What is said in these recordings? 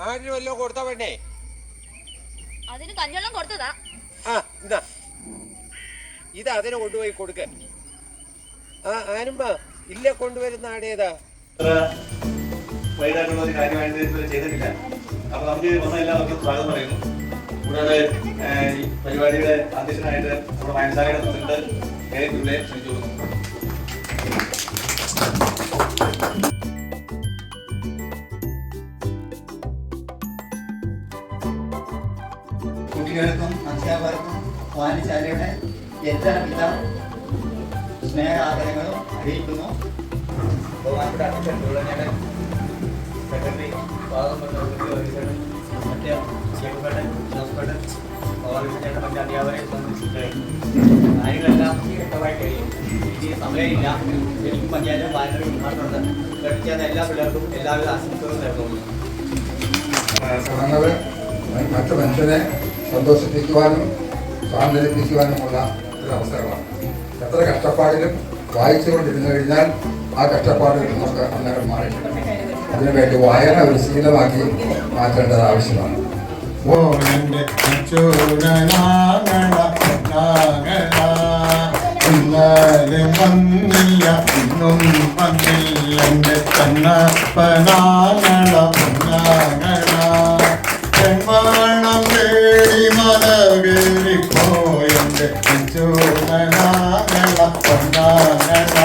ആരിന് വല്ലതും കൊടുത്താ വേണ്ടേ? അതിന് കഞ്ഞെള്ളം കൊടുത്തതാ. ആ ഇതാ, ഇത് അതിനെ കൊണ്ടുപോയി കൊടുക്ക. ആ ആനുമ്പ ഇല്ല കൊണ്ടുവരുന്ന ആടേതാ? വൈകിട്ടുള്ള ഒരു കാര്യമായിട്ട് ചെയ്തിട്ടില്ല. അപ്പൊ നമുക്ക് വന്ന എല്ലാവർക്കും സ്വാഗതം പറയുന്നു. കൂടാതെ ഈ പരിപാടിയുടെ അധ്യക്ഷനായിട്ട് നമ്മുടെ വായനശാലയുടെ പ്രസിഡന്റ് കേരളത്തിലൂടെ ക്ഷണിച്ചു കൊടുക്കുന്നു. കുട്ടികൾക്കും അധ്യാപകർക്കും വായനശാലയുടെ എല്ലാവിധ സ്നേഹാദരങ്ങളും അറിയിക്കുന്നു. ബഹുമാനപ്പെട്ട അധ്യക്ഷൻ തുടങ്ങിയ സെക്രട്ടറി സ്വാഗതം മറ്റ് ഷേഖുപേട്ടൻ ജോസ്പേട്ടൻ ഓർഗനൈസേഷൻ മറ്റ് അധ്യാപകരെ സംബന്ധിച്ചിട്ട് കാര്യങ്ങളെല്ലാം വ്യക്തമായി കഴിയും. ഇനി സമയമില്ല. എനിക്ക് പഞ്ചായത്ത് വായന ഉദ്ഘാടനമുണ്ട്. പഠിക്കാത്ത എല്ലാ പിള്ളേർക്കും എല്ലാവിധ ആശംസകളും നേർന്നു. മറ്റു മനുഷ്യനെ സന്തോഷിപ്പിക്കുവാനും സാന്ത്വനിപ്പിക്കുവാനുമുള്ള ഒരു അവസരമാണ്. എത്ര കഷ്ടപ്പാടിലും വായിച്ചുകൊണ്ടിരുന്നു കഴിഞ്ഞാൽ ആ കഷ്ടപ്പാടുകൾ നമുക്ക് അന്നേരം മാറി. അതിനുവേണ്ടി വായന ഒരു ശീലമാക്കി മാറ്റേണ്ടത് ആവശ്യമാണ്. ണം വേടി മലകേറിപ്പോയെന്റെ ചൂടനാങ്ങള പൊന്നാങ്ങള.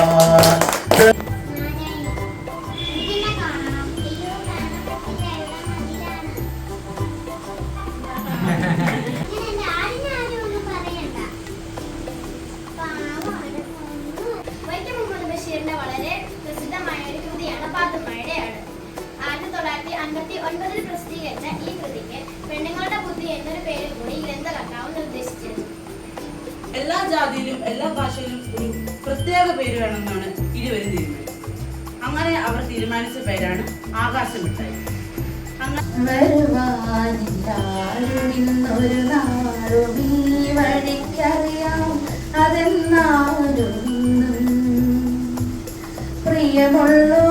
വളരെ പ്രസിദ്ധമായ ഒരു കൃതിയാണ് പാത്തുമ്മയുടെയാണ്. 1959 പ്രസിദ്ധീകരിച്ച ഈ കൃതിക്ക് പെണ്ണുങ്ങളുടെ ബുദ്ധി എന്നൊരു പേര് കൂടി ഗ്രന്ഥകർത്താവ് നിർദ്ദേശിച്ചിരുന്നു. എല്ലാ ജാതിയിലും എല്ലാ ഭാഷയിലും ഒരു പ്രത്യേക പേര് വേണമെന്നാണ് ഇരുവരും തീരുമാനിച്ചത്. അങ്ങനെ അവർ തീരുമാനിച്ച പേരാണ് ആകാശമിട്ടായി. പ്രിയമുള്ളൂ